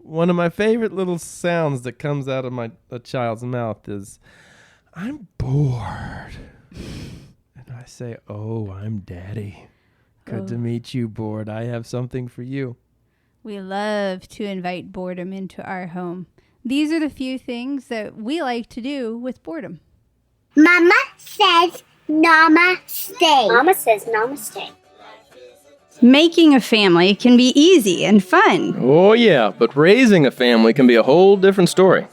one of my favorite little sounds that comes out of a child's mouth is, I'm bored. And I say, oh, I'm Daddy. Good to meet you, Bored. I have something for you. We love to invite boredom into our home. These are the few things that we like to do with boredom. Mama says namaste. Mama says namaste. Making a family can be easy and fun. Oh, yeah, but raising a family can be a whole different story.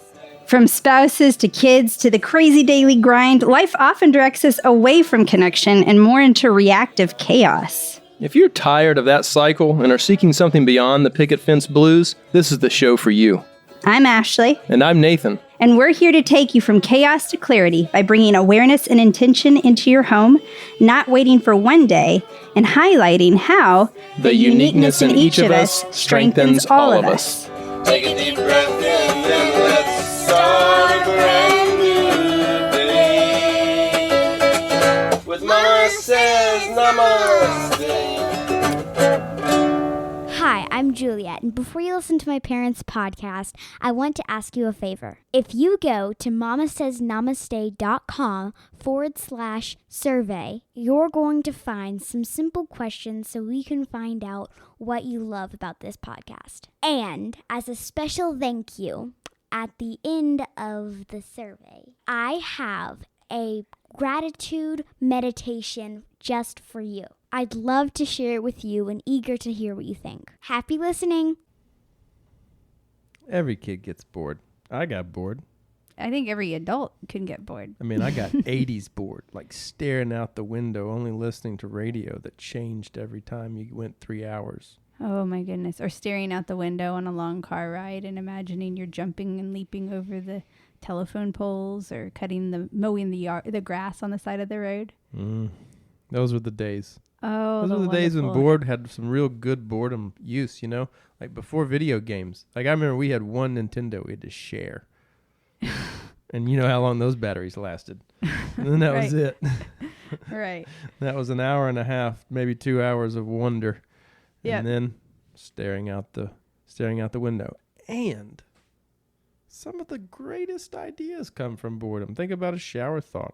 From spouses to kids to the crazy daily grind, life often directs us away from connection and more into reactive chaos. If you're tired of that cycle and are seeking something beyond the picket fence blues, this is the show for you. I'm Ashley. And I'm Nathan. And we're here to take you from chaos to clarity by bringing awareness and intention into your home, not waiting for one day, and highlighting how the uniqueness in each of us strengthens all of us. Take a deep breath in and let's start a brand new day. With Mama Says Namaste. Hi, I'm Juliet, and before you listen to my parents' podcast, I want to ask you a favor. If you go to mamasaysnamaste.com/survey, you're going to find some simple questions so we can find out what you love about this podcast. And as a special thank you, at the end of the survey, I have a gratitude meditation just for you. I'd love to share it with you and eager to hear what you think. Happy listening. Every kid gets bored. I got bored. I think every adult can get bored. I mean, I got 80s bored, like staring out the window, only listening to radio that changed every time you went 3 hours. Oh my goodness. Or staring out the window on a long car ride and imagining you're jumping and leaping over the telephone poles or mowing the grass on the side of the road. Those were the days. Oh, those were the days when bored had some real good boredom use, you know? Like before video games. Like I remember we had one Nintendo we had to share. And you know how long those batteries lasted. And then that was it. Right. That was an hour and a half, maybe 2 hours of wonder. Yep. And then staring out the window. And some of the greatest ideas come from boredom. Think about a shower thought.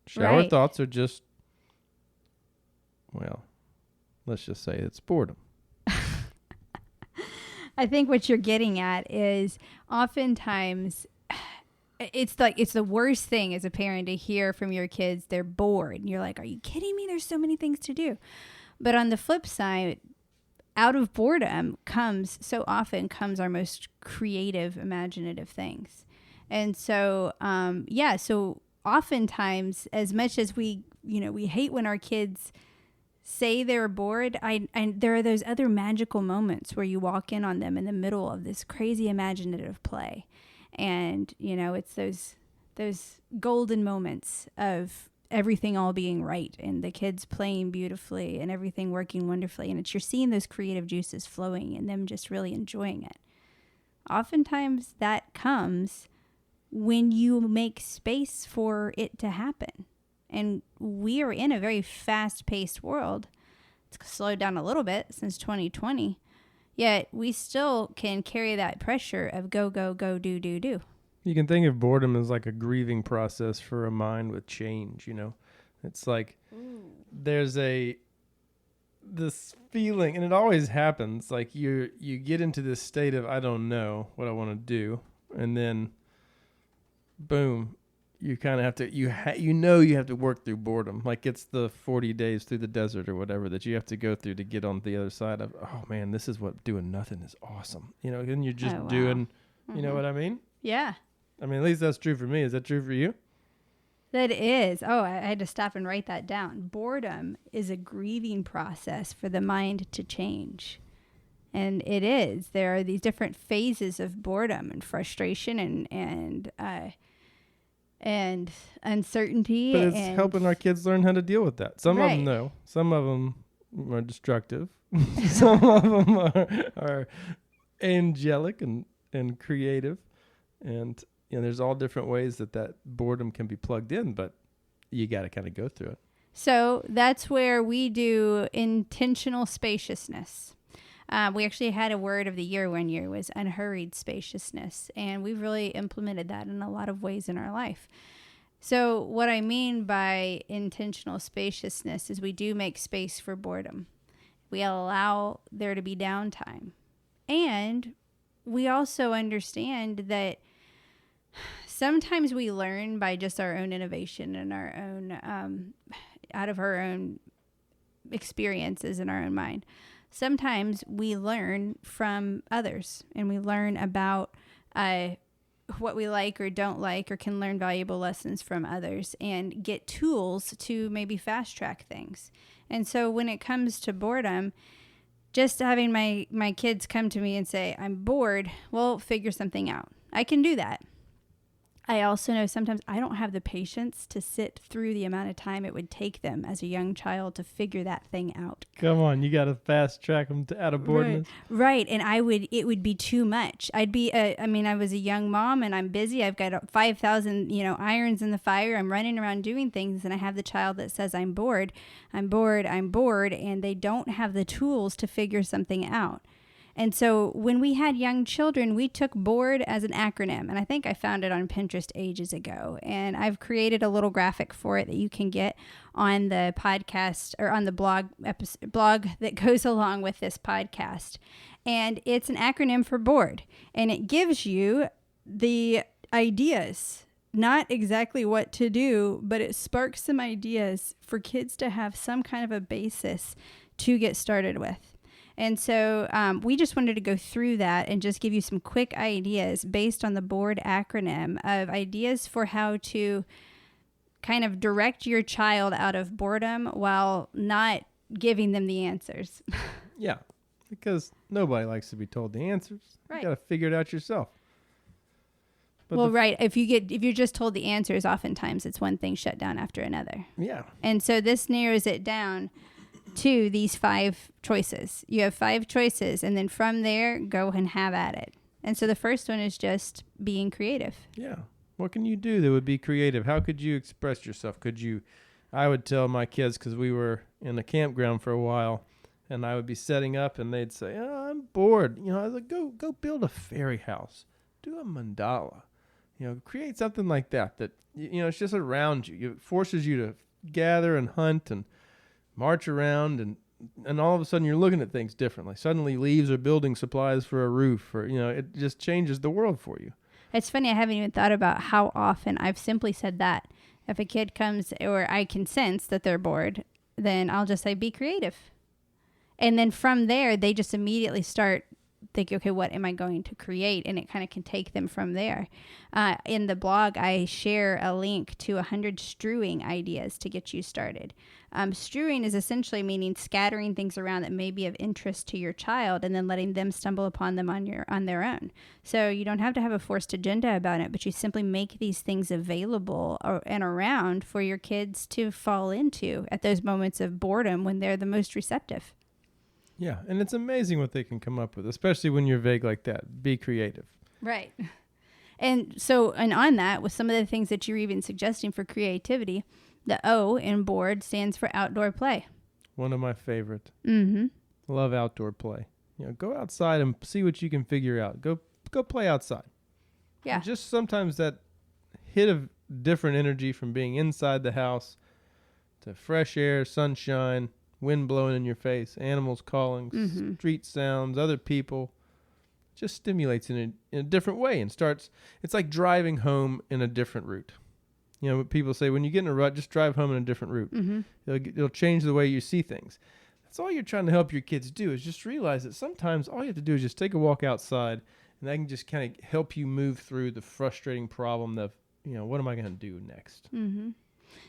Shower thoughts are just, well, let's just say it's boredom. I think what you're getting at is oftentimes it's the worst thing as a parent to hear from your kids they're bored. And you're like, are you kidding me? There's so many things to do. But on the flip side, out of boredom comes our most creative, imaginative things. And so, so oftentimes, as much as we hate when our kids say they're bored, there are those other magical moments where you walk in on them in the middle of this crazy imaginative play. And, it's those golden moments of everything all being right and the kids playing beautifully and everything working wonderfully. And you're seeing those creative juices flowing and them just really enjoying it. Oftentimes that comes when you make space for it to happen. And we are in a very fast-paced world. It's slowed down a little bit since 2020. Yet we still can carry that pressure of go, go, go, do, do, do. You can think of boredom as like a grieving process for a mind with change, you know? It's like there's this feeling, and it always happens, like you get into this state of, I don't know what I want to do, and then boom, you kind of have to, you have to work through boredom. Like it's the 40 days through the desert or whatever that you have to go through to get on the other side of, oh man, this is what doing nothing is awesome. You know, and you're just doing, you know what I mean? Yeah. I mean, at least that's true for me. Is that true for you? That is. Oh, I had to stop and write that down. Boredom is a grieving process for the mind to change. And it is. There are these different phases of boredom and frustration and uncertainty. But it's helping our kids learn how to deal with that. Some of them know. Some of them are destructive. Some of them are angelic and creative. And there's all different ways that boredom can be plugged in, but you got to kind of go through it. So that's where we do intentional spaciousness. We actually had a word of the year one year was unhurried spaciousness, and we've really implemented that in a lot of ways in our life. So what I mean by intentional spaciousness is we do make space for boredom. We allow there to be downtime. And we also understand that sometimes we learn by just our own innovation and our own, out of our own experiences in our own mind. Sometimes we learn from others, and we learn about what we like or don't like, or can learn valuable lessons from others and get tools to maybe fast track things. And so when it comes to boredom, just having my kids come to me and say, I'm bored, well, figure something out. I can do that. I also know sometimes I don't have the patience to sit through the amount of time it would take them as a young child to figure that thing out. Come on, you got to fast track them out of boredom. Right. And it would be too much. I was a young mom and I'm busy. I've got 5,000, irons in the fire. I'm running around doing things. And I have the child that says, I'm bored. And they don't have the tools to figure something out. And so when we had young children, we took bored as an acronym. And I think I found it on Pinterest ages ago. And I've created a little graphic for it that you can get on the podcast or on the blog that goes along with this podcast. And it's an acronym for bored. And it gives you the ideas, not exactly what to do, but it sparks some ideas for kids to have some kind of a basis to get started with. And so we just wanted to go through that and just give you some quick ideas based on the BORD acronym of ideas for how to kind of direct your child out of boredom while not giving them the answers. Yeah, because nobody likes to be told the answers. Right. You got to figure it out yourself. But Well, right. If you're just told the answers, oftentimes it's one thing shut down after another. Yeah. And so this narrows it down to these 5 choices. You have 5 choices, and then from there, go and have at it. And so the first one is just being creative. Yeah. What can you do that would be creative? How could you express yourself? I would tell my kids, because we were in a campground for a while, and I would be setting up, and they'd say, "Oh, I'm bored." I was like, "Go build a fairy house. Do a mandala. Create something like that. It's just around you. It forces you to gather and hunt and march around, and all of a sudden you're looking at things differently. Suddenly leaves are building supplies for a roof, or it just changes the world for you." It's funny, I haven't even thought about how often I've simply said that. If a kid comes or I can sense that they're bored, then I'll just say, be creative. And then from there, they just immediately start thinking, okay, what am I going to create? And it kind of can take them from there. In the blog, I share a link to 100 strewing ideas to get you started. Strewing is essentially meaning scattering things around that may be of interest to your child and then letting them stumble upon them on their own. So you don't have to have a forced agenda about it, but you simply make these things available and around for your kids to fall into at those moments of boredom when they're the most receptive. Yeah, and it's amazing what they can come up with, especially when you're vague like that. Be creative. Right. And on that, with some of the things that you're even suggesting for creativity, the O in board stands for outdoor play. One of my favorite. Mm-hmm. Love outdoor play. Go outside and see what you can figure out. Go play outside. Yeah. And just sometimes that hit of different energy from being inside the house to fresh air, sunshine, wind blowing in your face, animals calling, Mm-hmm. street sounds, other people, just stimulates in a different way and starts. It's like driving home in a different route. People say when you get in a rut, just drive home in a different route. Mm-hmm. It'll change the way you see things. That's all you're trying to help your kids do, is just realize that sometimes all you have to do is just take a walk outside, and that can just kind of help you move through the frustrating problem of, what am I going to do next? Mm-hmm.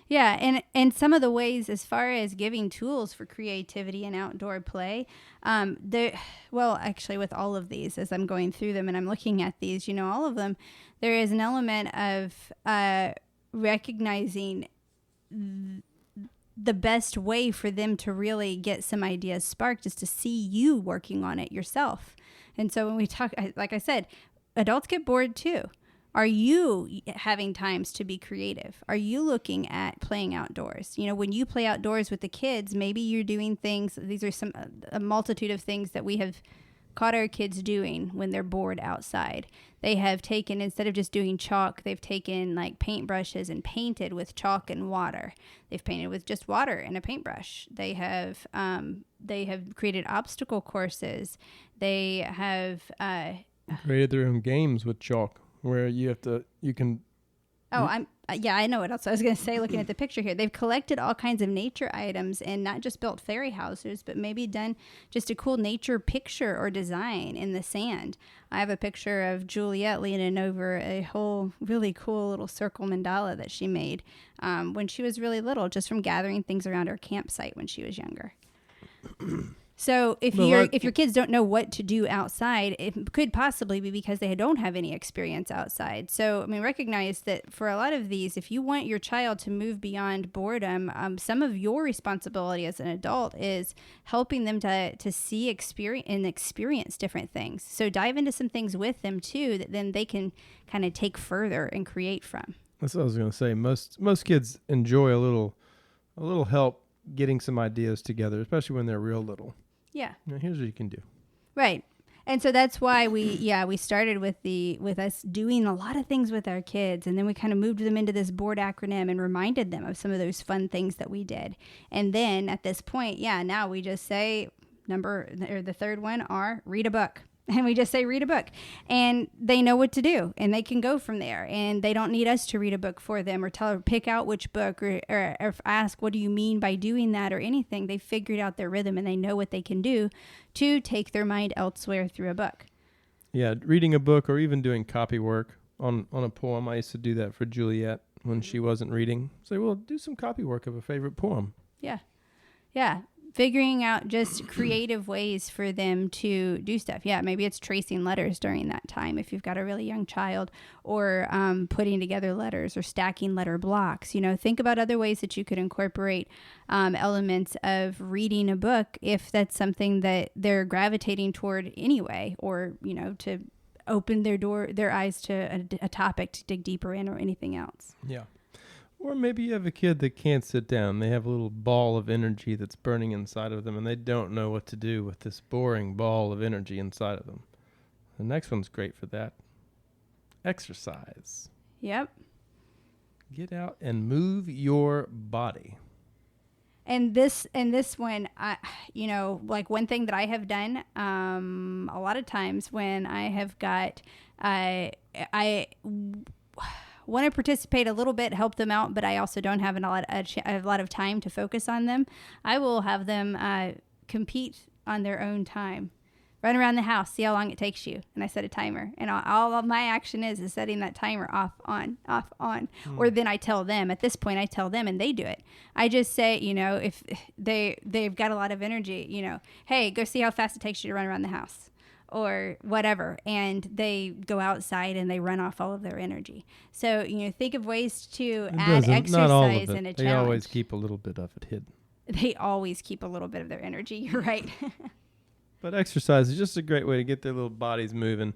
Yeah, and some of the ways as far as giving tools for creativity and outdoor play, actually with all of these, as I'm going through them and I'm looking at these, all of them, there is an element of recognizing the best way for them to really get some ideas sparked is to see you working on it yourself. And so when we talk, like I said, adults get bored too. Are you having times to be creative? Are you looking at playing outdoors? You know, when you play outdoors with the kids, maybe you're doing things. These are a multitude of things that we have caught our kids doing when they're bored outside. They have taken, instead of just doing chalk, they've taken like paintbrushes and painted with chalk and water. They've painted with just water and a paintbrush. They have created obstacle courses. They have created their own games with chalk where you can. Oh, I know what else I was going to say looking at the picture here. They've collected all kinds of nature items and not just built fairy houses, but maybe done just a cool nature picture or design in the sand. I have a picture of Juliet leaning over a whole really cool little circle mandala that she made when she was really little, just from gathering things around her campsite when she was younger. So if your kids don't know what to do outside, it could possibly be because they don't have any experience outside. So, I mean, recognize that for a lot of these, if you want your child to move beyond boredom, some of your responsibility as an adult is helping them to see experience different things. So dive into some things with them too that then they can kind of take further and create from. That's what I was going to say. Most kids enjoy a little help getting some ideas together, especially when they're real little. Yeah. Now, here's what you can do. Right. And so that's why we started with us doing a lot of things with our kids, and then we kind of moved them into this board acronym and reminded them of some of those fun things that we did. And then at this point, now we just say the third one read a book. And we just say, read a book, and they know what to do, and they can go from there. And they don't need us to read a book for them or pick out which book or ask, what do you mean by doing that or anything? They figured out their rhythm and they know what they can do to take their mind elsewhere through a book. Yeah. Reading a book or even doing copy work on a poem. I used to do that for Juliet when she wasn't reading. Say, well, do some copy work of a favorite poem. Yeah. Yeah. Figuring out just creative ways for them to do stuff. Yeah, maybe it's tracing letters during that time if you've got a really young child, or putting together letters or stacking letter blocks. You know, think about other ways that you could incorporate elements of reading a book if that's something that they're gravitating toward anyway, or, you know, to open their eyes to a topic to dig deeper in or anything else. Yeah. Or maybe you have a kid that can't sit down. They have a little ball of energy that's burning inside of them, and they don't know what to do with this boring ball of energy inside of them. The next one's great for that. Exercise. Yep. Get out and move your body. And this one, like one thing that I have done a lot of times when I have got, I want to participate a little bit, help them out, but I also don't have a lot of time to focus on them. I will have them compete on their own time. Run around the house, see how long it takes you. And I set a timer. And all of my action is setting that timer off, on. Or then I tell them. At this point, I tell them and they do it. I just say, you know, if they've got a lot of energy, you know, hey, go see how fast it takes you to run around the house. Or whatever, and they go outside and they run off all of their energy. So, you know, think of ways to add exercise not all of it. And a challenge. They always keep a little bit of it hidden. They always keep a little bit of their energy. You're right. But exercise is just a great way to get their little bodies moving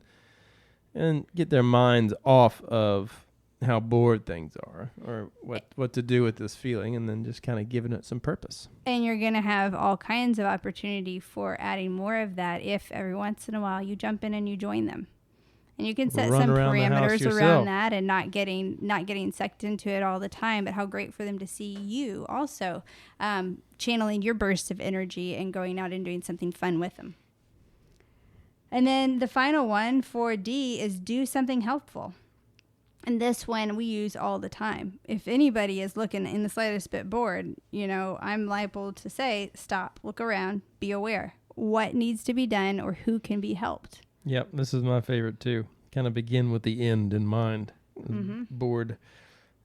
and get their minds off of how bored things are, or what to do with this feeling, and then just kind of giving it some purpose. And you're going to have all kinds of opportunity for adding more of that if every once in a while you jump in and you join them. And you can set some parameters around that and not getting sucked into it all the time, but how great for them to see you also channeling your bursts of energy and going out and doing something fun with them. And then the final one for D is do something helpful. And this one we use all the time. If anybody is looking in the slightest bit bored, you know, I'm liable to say, stop, look around, be aware. What needs to be done or who can be helped? Yep, this is my favorite too. Kind of begin with the end in mind. Mm-hmm. Bored,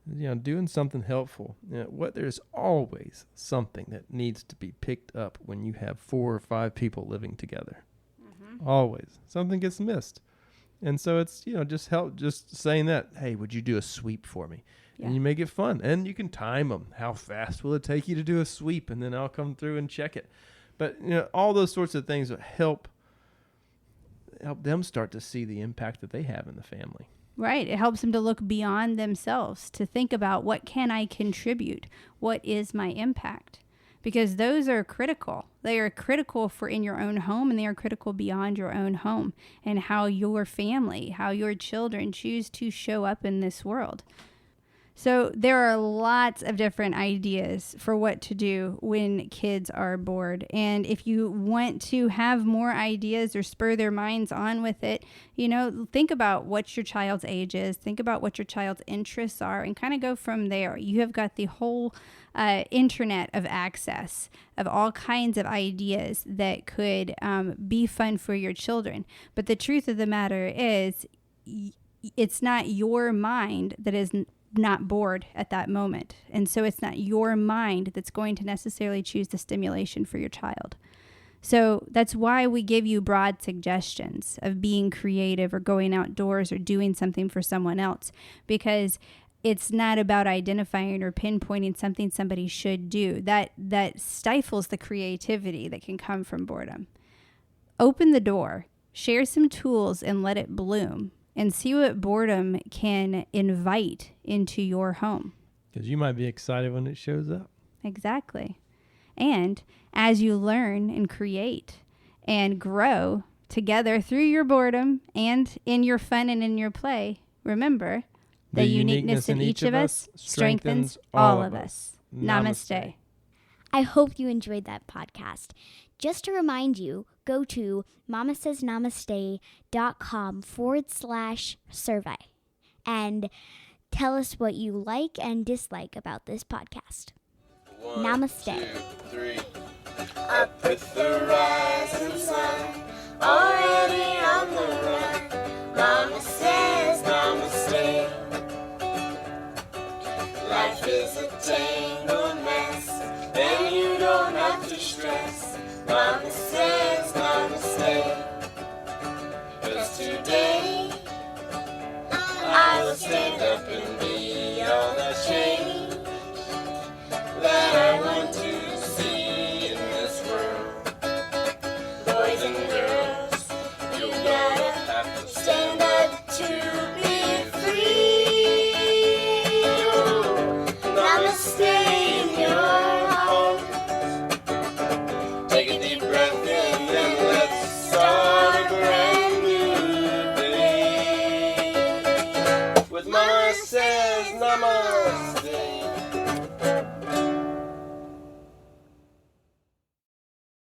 you know, doing something helpful. You know, there's always something that needs to be picked up when you have 4 or 5 people living together. Mm-hmm. Always. Something gets missed. And so it's, you know, just saying that, hey, would you do a sweep for me? Yeah. And you make it fun. And you can time them. How fast will it take you to do a sweep? And then I'll come through and check it. But, you know, all those sorts of things that help them start to see the impact that they have in the family. Right. It helps them to look beyond themselves, to think about what can I contribute? What is my impact? Because those are critical. They are critical for in your own home, and they are critical beyond your own home, and how your family, how your children choose to show up in this world. So there are lots of different ideas for what to do when kids are bored. And if you want to have more ideas or spur their minds on with it, think about what your child's age is, think about what your child's interests are, and kind of go from there. You have got the whole internet of access of all kinds of ideas that could be fun for your children. But the truth of the matter is, it's not your mind that is not bored at that moment. And so it's not your mind that's going to necessarily choose the stimulation for your child. So that's why we give you broad suggestions of being creative or going outdoors or doing something for someone else, because it's not about identifying or pinpointing something somebody should do. That stifles the creativity that can come from boredom. Open the door, share some tools, and let it bloom. And see what boredom can invite into your home. Because you might be excited when it shows up. Exactly. And as you learn and create and grow together through your boredom and in your fun and in your play, remember, the uniqueness in each of us strengthens all of us. Namaste. I hope you enjoyed that podcast. Just to remind you, go to mamasaysnamaste.com/survey and tell us what you like and dislike about this podcast. 1, Namaste. 2, 3. Up with the rising sun, already on the run. Mama says namaste. Life is a tangled mess, and you don't have to stress. Mama says namaste. 'Cause today I will stand up and be all the change that I want to see in this world. Boys and girls, you gotta have to stand up to be free. Namaste in your heart. Take a deep breath in, then let's start a brand new day. With Mama says namaste.